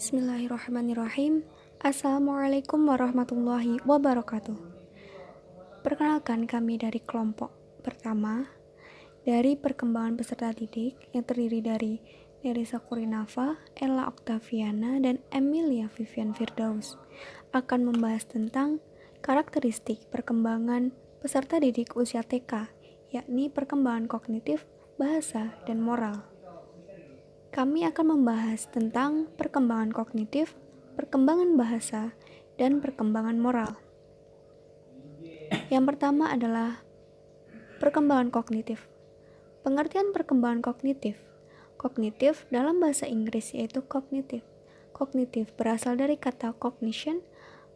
Bismillahirrahmanirrahim. Assalamualaikum warahmatullahi wabarakatuh. Perkenalkan, kami dari kelompok pertama dari perkembangan peserta didik yang terdiri dari Nerissa Kurinava, Ella Oktaviana, dan Emilia Vivian Firdaus akan membahas tentang karakteristik perkembangan peserta didik usia TK, yakni perkembangan kognitif, bahasa, dan moral. Kami akan membahas tentang perkembangan kognitif, perkembangan bahasa, dan perkembangan moral. Yang pertama adalah perkembangan kognitif. Pengertian perkembangan kognitif. Kognitif dalam bahasa Inggris yaitu kognitif. Kognitif berasal dari kata cognition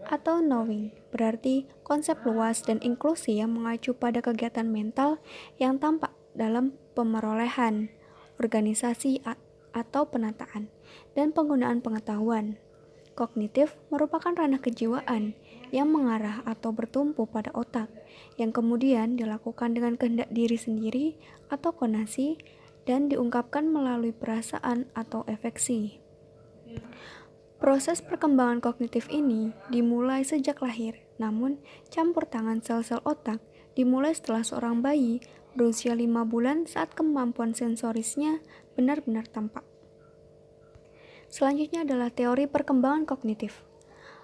atau knowing, berarti konsep luas dan inklusi yang mengacu pada kegiatan mental yang tampak dalam pemerolehan, organisasi atau penataan, dan penggunaan pengetahuan. Kognitif merupakan ranah kejiwaan yang mengarah atau bertumpu pada otak, yang kemudian dilakukan dengan kehendak diri sendiri atau konasi, dan diungkapkan melalui perasaan atau afeksi. Proses perkembangan kognitif ini dimulai sejak lahir, namun campur tangan sel-sel otak dimulai setelah seorang bayi berusia 5 bulan saat kemampuan sensorisnya benar-benar tampak. Selanjutnya adalah teori perkembangan kognitif.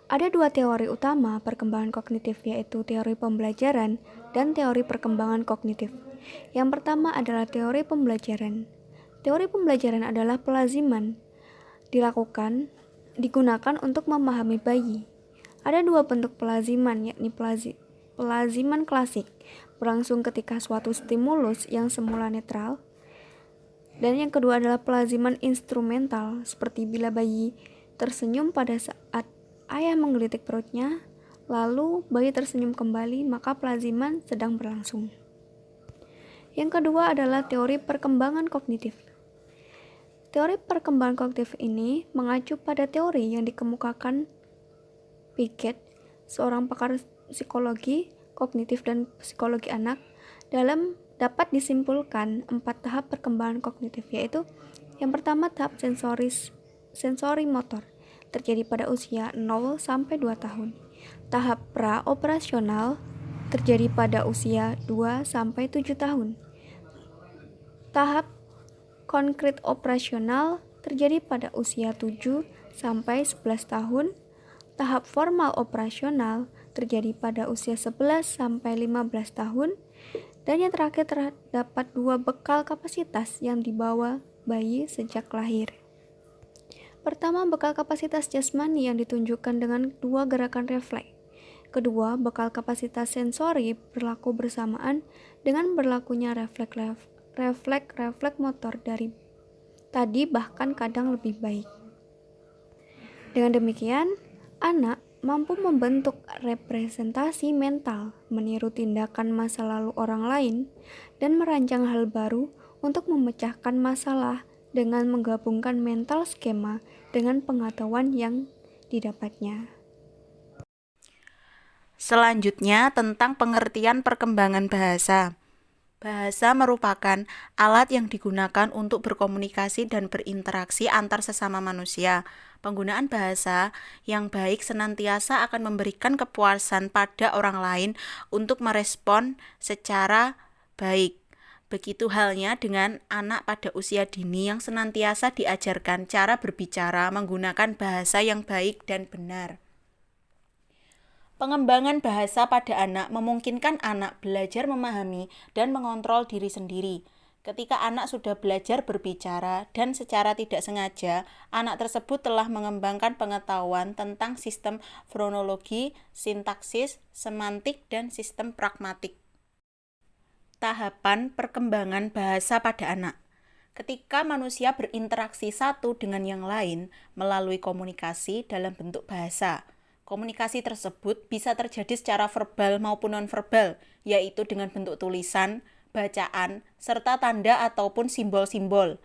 Ada dua teori utama perkembangan kognitif, yaitu teori pembelajaran dan teori perkembangan kognitif. Yang pertama adalah teori pembelajaran. Teori pembelajaran adalah pelaziman digunakan untuk memahami bayi. Ada dua bentuk pelaziman, yakni pelaziman klasik, berlangsung ketika suatu stimulus yang semula netral, dan yang kedua adalah pelaziman instrumental, seperti bila bayi tersenyum pada saat ayah menggelitik perutnya, lalu bayi tersenyum kembali, maka pelaziman sedang berlangsung. Yang kedua adalah teori perkembangan kognitif. Teori perkembangan kognitif ini mengacu pada teori yang dikemukakan Piaget, seorang pakar psikologi kognitif dan psikologi anak. Dapat disimpulkan 4 tahap perkembangan kognitif, yaitu yang pertama tahap sensori motor, terjadi pada usia 0 sampai 2 tahun. Tahap pra-operasional terjadi pada usia 2 sampai 7 tahun. Tahap konkret operasional terjadi pada usia 7 sampai 11 tahun. Tahap formal operasional terjadi pada usia 11 sampai 15 tahun. Dan yang terakhir terdapat 2 bekal kapasitas yang dibawa bayi sejak lahir. Pertama, bekal kapasitas jasmani yang ditunjukkan dengan 2 gerakan refleks. Kedua, bekal kapasitas sensori berlaku bersamaan dengan berlakunya refleks motor dari tadi, bahkan kadang lebih baik. Dengan demikian, anak mampu membentuk representasi mental, meniru tindakan masa lalu orang lain, dan merancang hal baru untuk memecahkan masalah dengan menggabungkan mental skema dengan pengetahuan yang didapatnya. Selanjutnya tentang pengertian perkembangan bahasa. Bahasa merupakan alat yang digunakan untuk berkomunikasi dan berinteraksi antar sesama manusia. Penggunaan bahasa yang baik senantiasa akan memberikan kepuasan pada orang lain untuk merespon secara baik. Begitu halnya dengan anak pada usia dini yang senantiasa diajarkan cara berbicara menggunakan bahasa yang baik dan benar. Pengembangan bahasa pada anak memungkinkan anak belajar memahami dan mengontrol diri sendiri. Ketika anak sudah belajar berbicara dan secara tidak sengaja, anak tersebut telah mengembangkan pengetahuan tentang sistem fonologi, sintaksis, semantik, dan sistem pragmatik. Tahapan perkembangan bahasa pada anak. Ketika manusia berinteraksi satu dengan yang lain melalui komunikasi dalam bentuk bahasa, komunikasi tersebut bisa terjadi secara verbal maupun nonverbal, yaitu dengan bentuk tulisan, bacaan, serta tanda ataupun simbol-simbol.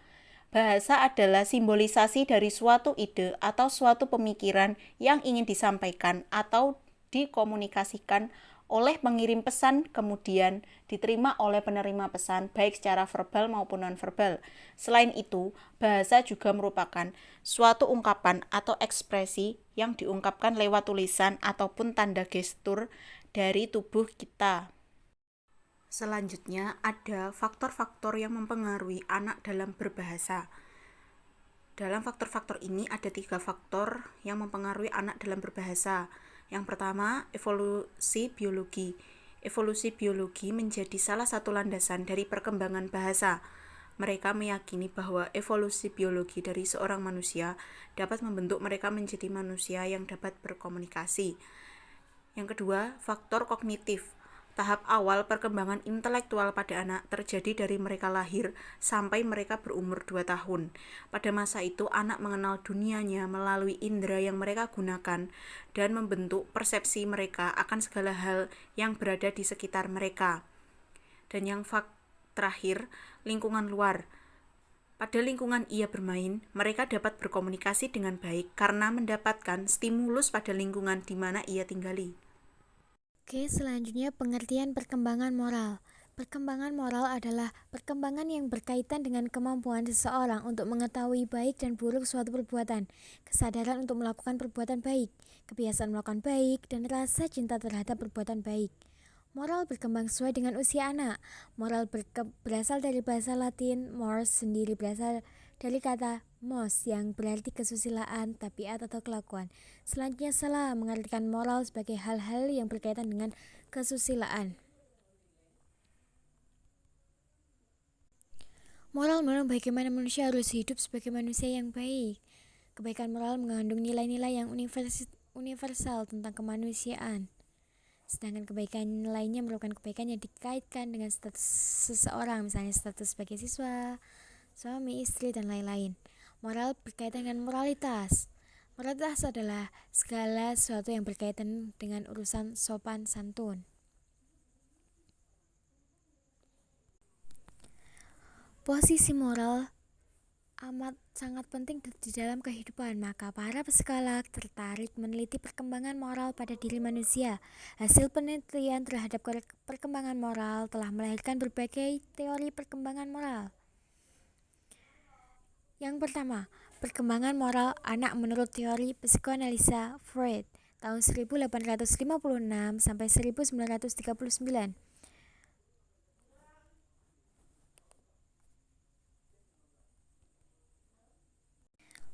Bahasa adalah simbolisasi dari suatu ide atau suatu pemikiran yang ingin disampaikan atau dikomunikasikan oleh pengirim pesan, kemudian diterima oleh penerima pesan baik secara verbal maupun nonverbal. Selain itu, bahasa juga merupakan suatu ungkapan atau ekspresi yang diungkapkan lewat tulisan ataupun tanda gestur dari tubuh kita. Selanjutnya, ada faktor-faktor yang mempengaruhi anak dalam berbahasa. Dalam faktor-faktor ini ada 3 faktor yang mempengaruhi anak dalam berbahasa. Yang pertama, evolusi biologi. Evolusi biologi menjadi salah satu landasan dari perkembangan bahasa. Mereka meyakini bahwa evolusi biologi dari seorang manusia dapat membentuk mereka menjadi manusia yang dapat berkomunikasi. Yang kedua, faktor kognitif. Tahap awal perkembangan intelektual pada anak terjadi dari mereka lahir sampai mereka berumur 2 tahun. Pada masa itu, anak mengenal dunianya melalui indera yang mereka gunakan dan membentuk persepsi mereka akan segala hal yang berada di sekitar mereka. Dan yang terakhir, lingkungan luar. Pada lingkungan ia bermain, mereka dapat berkomunikasi dengan baik karena mendapatkan stimulus pada lingkungan di mana ia tinggali. Oke, selanjutnya pengertian perkembangan moral. Perkembangan moral adalah perkembangan yang berkaitan dengan kemampuan seseorang untuk mengetahui baik dan buruk suatu perbuatan, kesadaran untuk melakukan perbuatan baik, kebiasaan melakukan baik, dan rasa cinta terhadap perbuatan baik. Moral berkembang sesuai dengan usia anak. Moral berasal dari bahasa Latin, mors sendiri berasal dari kata mos yang berarti kesusilaan, tabiat atau kelakuan. Selanjutnya salah mengartikan moral sebagai hal-hal yang berkaitan dengan kesusilaan. Moral menurut bagaimana manusia harus hidup sebagai manusia yang baik. Kebaikan moral mengandung nilai-nilai yang universal tentang kemanusiaan. Sedangkan kebaikan lainnya merupakan kebaikan yang dikaitkan dengan status seseorang, misalnya status sebagai siswa, suami, istri, dan lain-lain. Moral berkaitan dengan moralitas. Moralitas adalah segala sesuatu yang berkaitan dengan urusan sopan santun. Posisi moral amat sangat penting di dalam kehidupan, maka para psikolog tertarik meneliti perkembangan moral pada diri manusia. Hasil penelitian terhadap perkembangan moral telah melahirkan berbagai teori perkembangan moral. Yang pertama, perkembangan moral anak menurut teori psikoanalisa Freud tahun 1856 sampai 1939.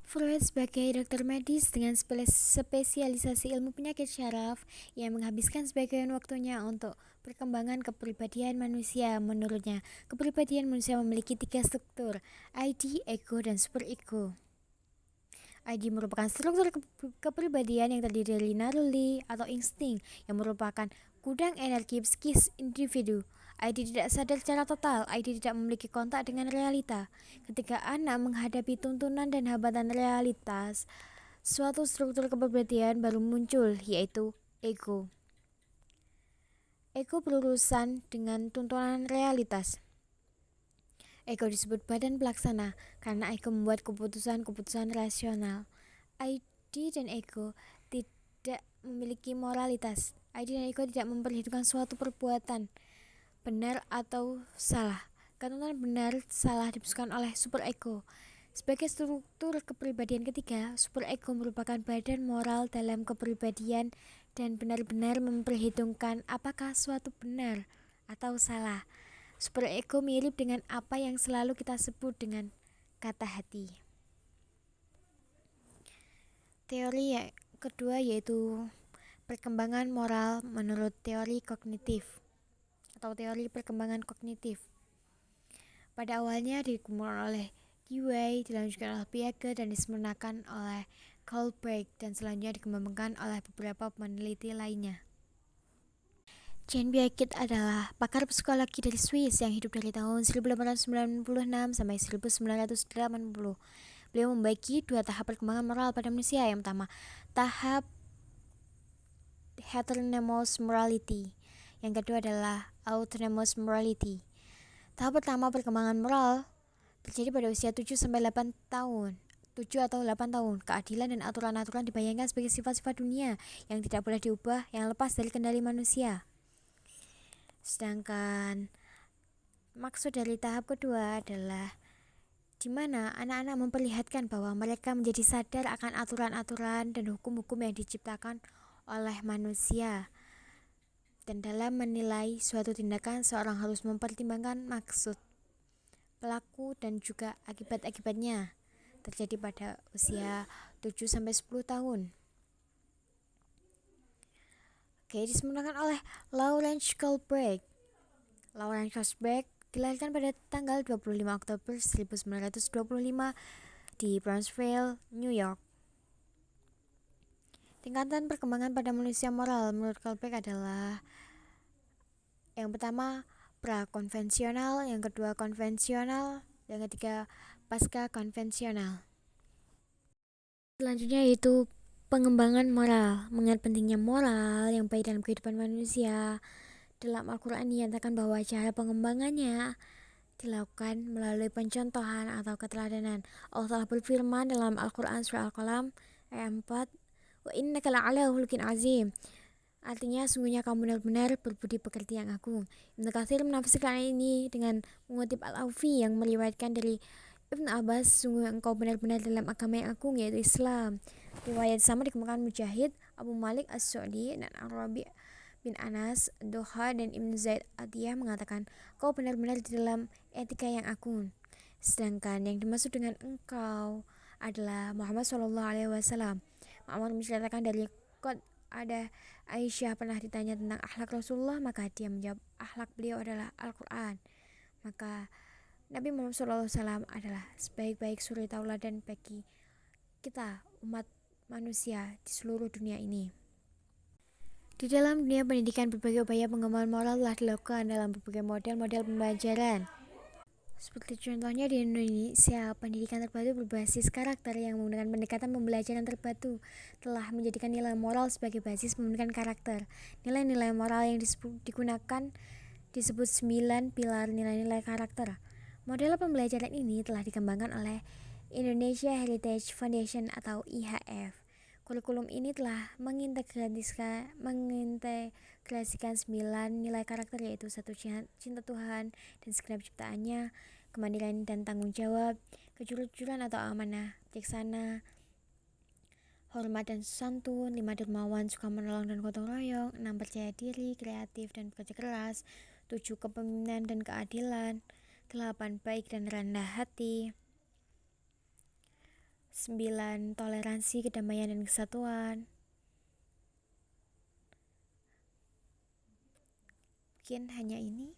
Freud sebagai dokter medis dengan spesialisasi ilmu penyakit syaraf yang menghabiskan sebagian waktunya untuk perkembangan kepribadian manusia. Menurutnya, kepribadian manusia memiliki 3 struktur, ID, ego, dan superego. ID merupakan struktur kepribadian yang terdiri dari naluri atau insting yang merupakan gudang energi psikis individu. ID tidak sadar secara total, ID tidak memiliki kontak dengan realita. Ketika anak menghadapi tuntunan dan hambatan realitas, suatu struktur kepribadian baru muncul, yaitu ego. Ego berurusan dengan tuntunan realitas. Ego disebut badan pelaksana karena ego membuat keputusan-keputusan rasional. ID dan ego tidak memiliki moralitas. ID dan ego tidak memperhitungkan suatu perbuatan benar atau salah. Ketentuan benar salah diputuskan oleh superego. Sebagai struktur kepribadian ketiga, superego merupakan badan moral dalam kepribadian dan benar-benar memperhitungkan apakah suatu benar atau salah. Superego mirip dengan apa yang selalu kita sebut dengan kata hati. Teori yang kedua yaitu perkembangan moral menurut teori kognitif atau teori perkembangan kognitif. Pada awalnya dikembangkan oleh Dewey, dilanjutkan oleh Piaget dan disempurnakan oleh Kohlberg dan selanjutnya dikembangkan oleh beberapa peneliti lainnya. Jean Piaget adalah pakar psikologi dari Swiss yang hidup dari tahun 1896 sampai 1980. Beliau membagi 2 tahap perkembangan moral pada manusia. Yang pertama, tahap heteronomous morality. Yang kedua adalah autonomous morality. Tahap pertama perkembangan moral terjadi pada usia 7 sampai 8 tahun. 7 atau 8 tahun. Keadilan dan aturan-aturan dibayangkan sebagai sifat-sifat dunia yang tidak boleh diubah, yang lepas dari kendali manusia. Sedangkan maksud dari tahap kedua adalah di mana anak-anak memperlihatkan bahwa mereka menjadi sadar akan aturan-aturan dan hukum-hukum yang diciptakan oleh manusia. Dan dalam menilai suatu tindakan, seorang harus mempertimbangkan maksud pelaku dan juga akibat-akibatnya terjadi pada usia 7-10 tahun. Oke, disempurnakan oleh Lawrence Kohlberg. Lawrence Kohlberg dilahirkan pada tanggal 25 Oktober 1925 di Brownsville, New York. Tingkatan perkembangan pada manusia moral menurut Kohlberg adalah yang pertama pra-konvensional, yang kedua konvensional, yang ketiga pasca konvensional. Selanjutnya yaitu pengembangan moral. Mengingat pentingnya moral yang baik dalam kehidupan manusia, dalam Al-Quran dinyatakan bahwa cara pengembangannya dilakukan melalui pencontohan atau keteladanan. Allah telah berfirman dalam Al-Quran surah Al-Qalam ayat 4, "Wa innaka la'ala khuluqin azim." Artinya sungguhnya kamu benar-benar berbudi pekerti yang agung. Ibnu Katsir menafsirkan ini dengan mengutip Al-Aufi yang meriwayatkan dari Ibnu Abbas, sungguh engkau benar-benar dalam agama yang agung yaitu Islam. Riwayat sama dikemukakan Mujahid, Abu Malik As-Su'di, dan Ar-Rabi' bin Anas, Doha, dan Ibnu Zaid Atiyah mengatakan, kau benar-benar di dalam etika yang agung. Sedangkan yang dimaksud dengan engkau adalah Muhammad SAW. Muhammad menceritakan dari Qad ada Aisyah pernah ditanya tentang akhlak Rasulullah, maka dia menjawab akhlak beliau adalah Al-Quran. Maka Nabi Muhammad SAW adalah sebaik-baik suri tauladan bagi kita umat manusia di seluruh dunia ini. Di dalam dunia pendidikan, berbagai upaya pengembangan moral telah dilakukan dalam berbagai model-model pembelajaran. Seperti contohnya di Indonesia, pendidikan terpadu berbasis karakter yang menggunakan pendekatan pembelajaran terpadu telah menjadikan nilai moral sebagai basis pembentukan karakter. Nilai-nilai moral yang digunakan disebut 9 pilar nilai-nilai karakter. Model pembelajaran ini telah dikembangkan oleh Indonesia Heritage Foundation atau IHF. Kurikulum ini telah mengintegrasikan 9 nilai karakter, yaitu 1. Cinta Tuhan dan segenap ciptaannya, kemandirian dan tanggung jawab, kejujuran atau amanah, bijaksana, hormat dan santun, 5. Dermawan, suka menolong dan gotong royong, 6. Percaya diri, kreatif dan bekerja keras, 7. Kepemimpinan dan keadilan, 8. Baik dan rendah hati, 9. Toleransi, kedamaian dan kesatuan. Mungkin hanya ini.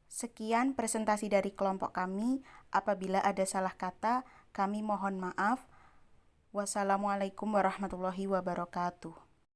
Sekian presentasi dari kelompok kami. Apabila ada salah kata, kami mohon maaf. Wassalamualaikum warahmatullahi wabarakatuh.